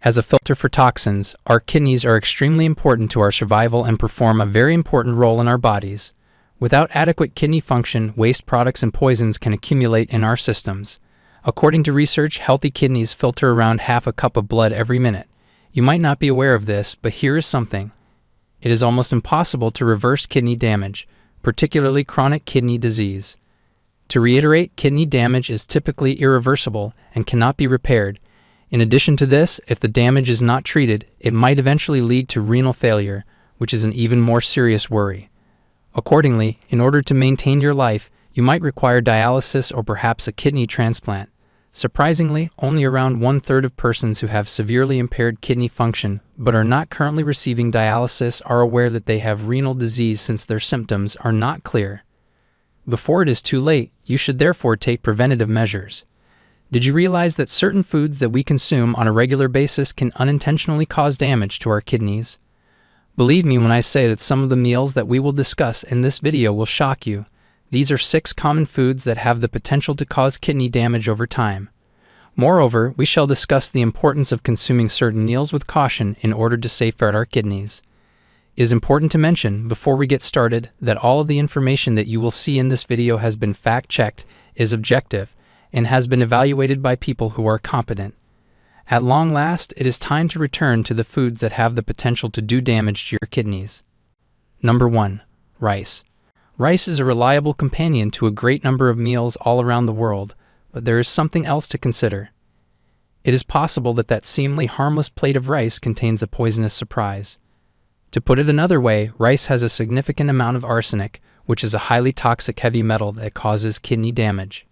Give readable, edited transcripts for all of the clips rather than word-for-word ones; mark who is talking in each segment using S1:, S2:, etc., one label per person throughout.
S1: As a filter for toxins, our kidneys are extremely important to our survival and perform a very important role in our bodies. Without adequate kidney function, waste products and poisons can accumulate in our systems. According to research, healthy kidneys filter around half a cup of blood every minute. You might not be aware of this, but here is something. It is almost impossible to reverse kidney damage, particularly chronic kidney disease. To reiterate, kidney damage is typically irreversible and cannot be repaired. In addition to this, if the damage is not treated, it might eventually lead to renal failure, which is an even more serious worry. Accordingly, in order to maintain your life, you might require dialysis or perhaps a kidney transplant. Surprisingly, only around 1/3 of persons who have severely impaired kidney function but are not currently receiving dialysis are aware that they have renal disease, since their symptoms are not clear. Before it is too late, you should therefore take preventative measures. Did you realize that certain foods that we consume on a regular basis can unintentionally cause damage to our kidneys? Believe me when I say that some of the meals that we will discuss in this video will shock you. These are 6 common foods that have the potential to cause kidney damage over time. Moreover, we shall discuss the importance of consuming certain meals with caution in order to safeguard our kidneys. It is important to mention, before we get started, that all of the information that you will see in this video has been fact-checked, is objective, and has been evaluated by people who are competent. At long last, it is time to return to the foods that have the potential to do damage to your kidneys. Number 1. Rice. Rice is a reliable companion to a great number of meals all around the world, but there is something else to consider. It is possible that that seemingly harmless plate of rice contains a poisonous surprise. To put it another way, rice has a significant amount of arsenic, which is a highly toxic heavy metal that causes kidney damage.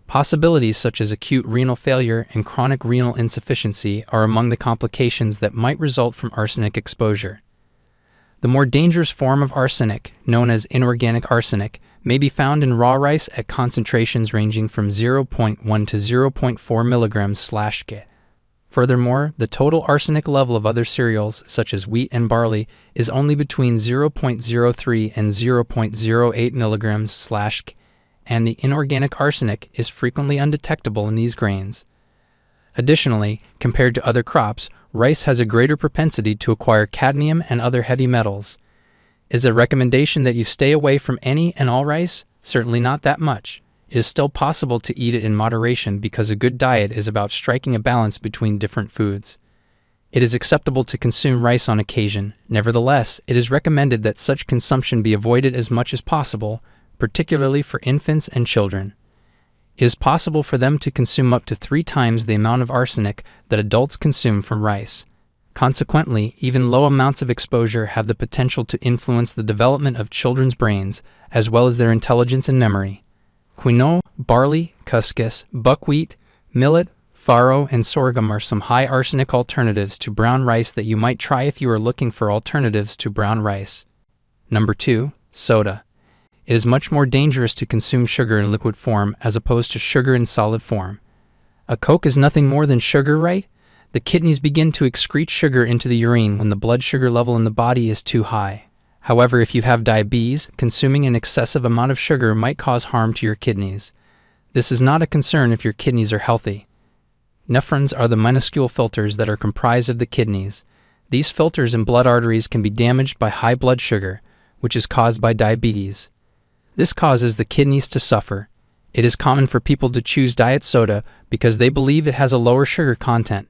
S1: Possibilities such as acute renal failure and chronic renal insufficiency are among the complications that might result from arsenic exposure. The more dangerous form of arsenic, known as inorganic arsenic, may be found in raw rice at concentrations ranging from 0.1 to 0.4 mg/k. Furthermore, the total arsenic level of other cereals, such as wheat and barley, is only between 0.03 and 0.08 mg/k, and the inorganic arsenic is frequently undetectable in these grains. Additionally, compared to other crops, rice has a greater propensity to acquire cadmium and other heavy metals. Is a recommendation that you stay away from any and all rice? Certainly not that much. It is still possible to eat it in moderation because a good diet is about striking a balance between different foods. It is acceptable to consume rice on occasion. Nevertheless, it is recommended that such consumption be avoided as much as possible, particularly for infants and children. It is possible for them to consume up to 3 times the amount of arsenic that adults consume from rice. Consequently, even low amounts of exposure have the potential to influence the development of children's brains, as well as their intelligence and memory. Quinoa, barley, couscous, buckwheat, millet, farro, and sorghum are some high arsenic alternatives to brown rice that you might try if you are looking for alternatives to brown rice. Number 2. Soda. It is much more dangerous to consume sugar in liquid form as opposed to sugar in solid form. A Coke is nothing more than sugar, right? The kidneys begin to excrete sugar into the urine when the blood sugar level in the body is too high. However, if you have diabetes, consuming an excessive amount of sugar might cause harm to your kidneys. This is not a concern if your kidneys are healthy. Nephrons are the minuscule filters that are comprised of the kidneys. These filters and blood arteries can be damaged by high blood sugar, which is caused by diabetes. This causes the kidneys to suffer. It is common for people to choose diet soda because they believe it has a lower sugar content.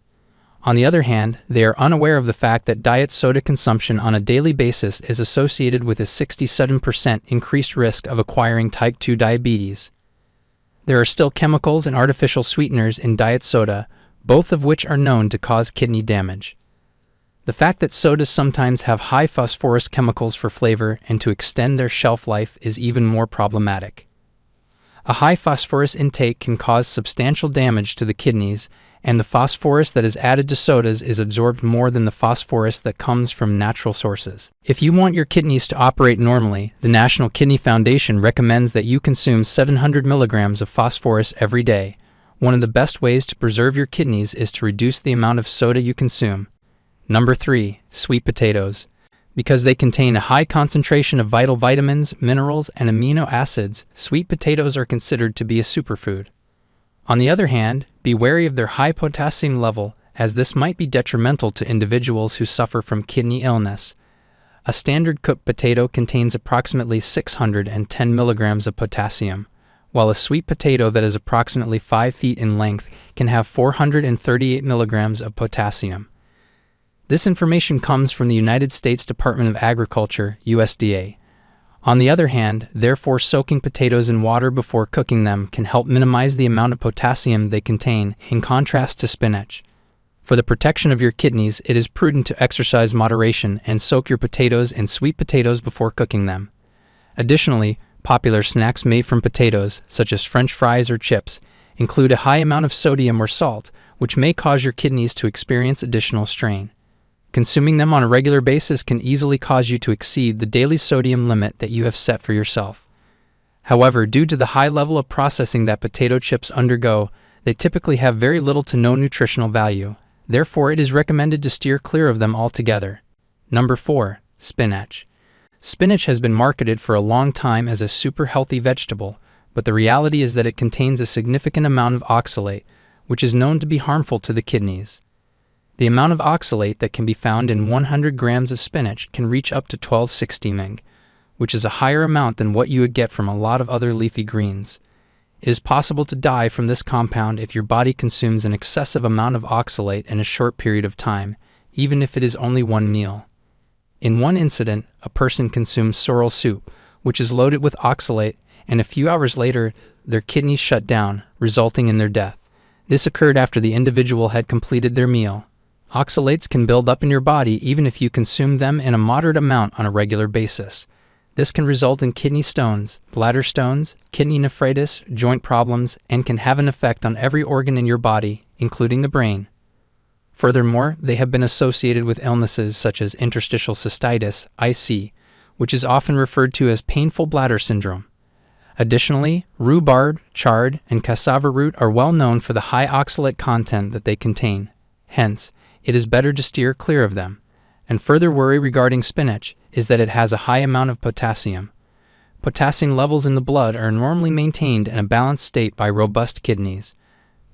S1: On the other hand, they are unaware of the fact that diet soda consumption on a daily basis is associated with a 67% increased risk of acquiring type 2 diabetes. There are still chemicals and artificial sweeteners in diet soda, both of which are known to cause kidney damage. The fact that sodas sometimes have high phosphorus chemicals for flavor and to extend their shelf life is even more problematic. A high phosphorus intake can cause substantial damage to the kidneys, and the phosphorus that is added to sodas is absorbed more than the phosphorus that comes from natural sources. If you want your kidneys to operate normally, the National Kidney Foundation recommends that you consume 700 milligrams of phosphorus every day. One of the best ways to preserve your kidneys is to reduce the amount of soda you consume. Number 3. Sweet potatoes. Because they contain a high concentration of vital vitamins, minerals, and amino acids, sweet potatoes are considered to be a superfood. On the other hand, be wary of their high potassium level, as this might be detrimental to individuals who suffer from kidney illness. A standard cooked potato contains approximately 610 milligrams of potassium, while a sweet potato that is approximately 5 feet in length can have 438 milligrams of potassium. This information comes from the United States Department of Agriculture, USDA. On the other hand, therefore, soaking potatoes in water before cooking them can help minimize the amount of potassium they contain, in contrast to spinach. For the protection of your kidneys, it is prudent to exercise moderation and soak your potatoes in sweet potatoes before cooking them. Additionally, popular snacks made from potatoes, such as French fries or chips, include a high amount of sodium or salt, which may cause your kidneys to experience additional strain. Consuming them on a regular basis can easily cause you to exceed the daily sodium limit that you have set for yourself. However, due to the high level of processing that potato chips undergo, they typically have very little to no nutritional value. Therefore, it is recommended to steer clear of them altogether. Number 4. Spinach. Spinach has been marketed for a long time as a super healthy vegetable, but the reality is that it contains a significant amount of oxalate, which is known to be harmful to the kidneys. The amount of oxalate that can be found in 100 grams of spinach can reach up to 1260 mg, which is a higher amount than what you would get from a lot of other leafy greens. It is possible to die from this compound if your body consumes an excessive amount of oxalate in a short period of time, even if it is only one meal. In one incident, a person consumed sorrel soup, which is loaded with oxalate, and a few hours later, their kidneys shut down, resulting in their death. This occurred after the individual had completed their meal. Oxalates can build up in your body even if you consume them in a moderate amount on a regular basis. This can result in kidney stones, bladder stones, kidney nephritis, joint problems, and can have an effect on every organ in your body, including the brain. Furthermore, they have been associated with illnesses such as interstitial cystitis, IC, which is often referred to as painful bladder syndrome. Additionally, rhubarb, chard, and cassava root are well known for the high oxalate content that they contain. Hence, it is better to steer clear of them. And further worry regarding spinach is that it has a high amount of potassium. Potassium levels in the blood are normally maintained in a balanced state by robust kidneys.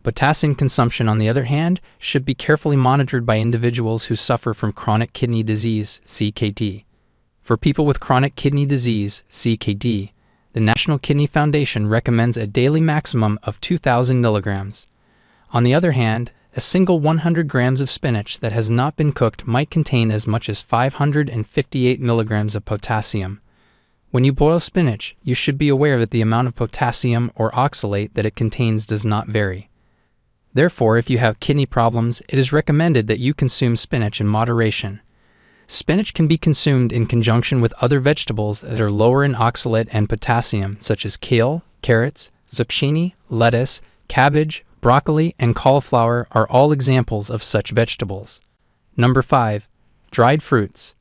S1: Potassium consumption, on the other hand, should be carefully monitored by individuals who suffer from chronic kidney disease, CKD. For people with chronic kidney disease, CKD, the National Kidney Foundation recommends a daily maximum of 2,000 milligrams. On the other hand, a single 100 grams of spinach that has not been cooked might contain as much as 558 milligrams of potassium. When you boil spinach, you should be aware that the amount of potassium or oxalate that it contains does not vary. Therefore, if you have kidney problems, it is recommended that you consume spinach in moderation. Spinach can be consumed in conjunction with other vegetables that are lower in oxalate and potassium, such as kale, carrots, zucchini, lettuce, cabbage, broccoli, and cauliflower are all examples of such vegetables. Number 5. Dried fruits.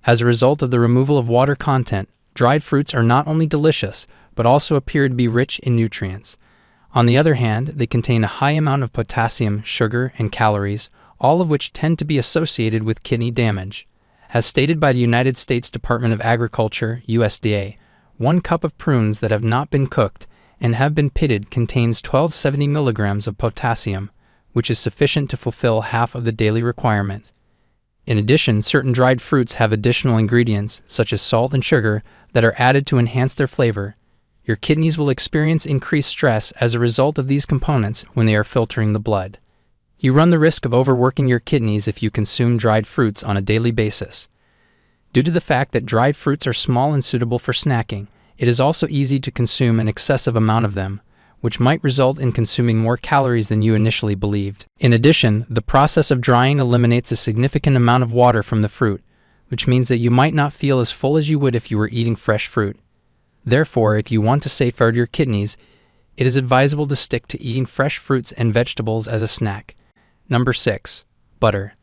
S1: As a result of the removal of water content, dried fruits are not only delicious, but also appear to be rich in nutrients. On the other hand, they contain a high amount of potassium, sugar, and calories, all of which tend to be associated with kidney damage. As stated by the United States Department of Agriculture, USDA, 1 cup of prunes that have not been cooked and have been pitted contains 1270 milligrams of potassium, which is sufficient to fulfill half of the daily requirement. In addition, certain dried fruits have additional ingredients, such as salt and sugar, that are added to enhance their flavor. Your kidneys will experience increased stress as a result of these components when they are filtering the blood. You run the risk of overworking your kidneys if you consume dried fruits on a daily basis. Due to the fact that dried fruits are small and suitable for snacking, it is also easy to consume an excessive amount of them, which might result in consuming more calories than you initially believed. In addition, the process of drying eliminates a significant amount of water from the fruit, which means that you might not feel as full as you would if you were eating fresh fruit. Therefore, if you want to safeguard your kidneys, it is advisable to stick to eating fresh fruits and vegetables as a snack. Number 6. Butter.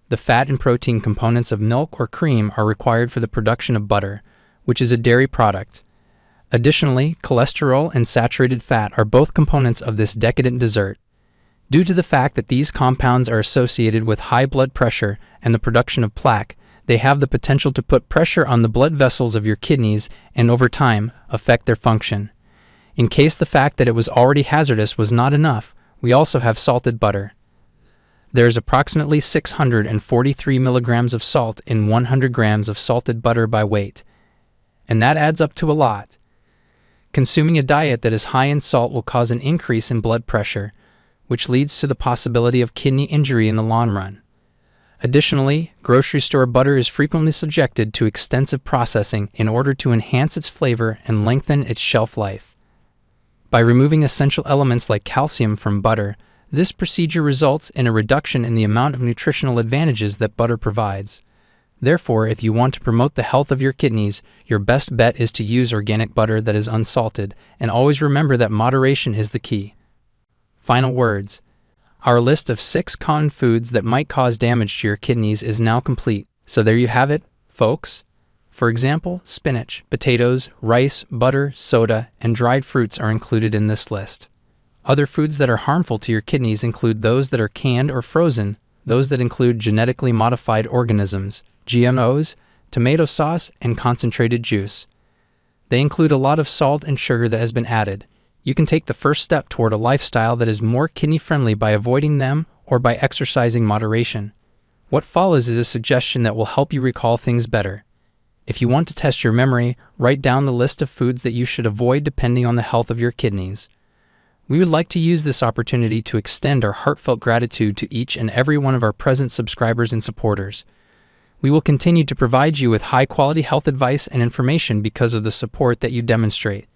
S1: The fat and protein components of milk or cream are required for the production of butter, which is a dairy product. Additionally, cholesterol and saturated fat are both components of this decadent dessert. Due to the fact that these compounds are associated with high blood pressure and the production of plaque, they have the potential to put pressure on the blood vessels of your kidneys and, over time, affect their function. In case the fact that it was already hazardous was not enough, we also have salted butter. There is approximately 643 milligrams of salt in 100 grams of salted butter by weight, and that adds up to a lot. Consuming a diet that is high in salt will cause an increase in blood pressure, which leads to the possibility of kidney injury in the long run. Additionally, grocery store butter is frequently subjected to extensive processing in order to enhance its flavor and lengthen its shelf life. By removing essential elements like calcium from butter, this procedure results in a reduction in the amount of nutritional advantages that butter provides. Therefore, if you want to promote the health of your kidneys, your best bet is to use organic butter that is unsalted, and always remember that moderation is the key. Final words. Our list of 6 common foods that might cause damage to your kidneys is now complete. So there you have it, folks. For example, spinach, potatoes, rice, butter, soda, and dried fruits are included in this list. Other foods that are harmful to your kidneys include those that are canned or frozen, those that include genetically modified organisms, GMOs, tomato sauce, and concentrated juice. They include a lot of salt and sugar that has been added. You can take the first step toward a lifestyle that is more kidney-friendly by avoiding them or by exercising moderation. What follows is a suggestion that will help you recall things better. If you want to test your memory, write down the list of foods that you should avoid depending on the health of your kidneys. We would like to use this opportunity to extend our heartfelt gratitude to each and every one of our present subscribers and supporters. We will continue to provide you with high-quality health advice and information because of the support that you demonstrate.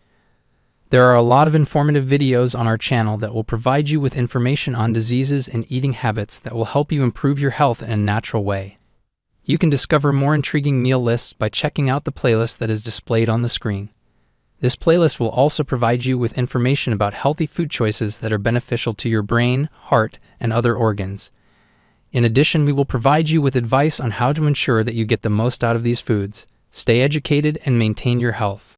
S1: There are a lot of informative videos on our channel that will provide you with information on diseases and eating habits that will help you improve your health in a natural way. You can discover more intriguing meal lists by checking out the playlist that is displayed on the screen. This playlist will also provide you with information about healthy food choices that are beneficial to your brain, heart, and other organs. In addition, we will provide you with advice on how to ensure that you get the most out of these foods. Stay educated and maintain your health.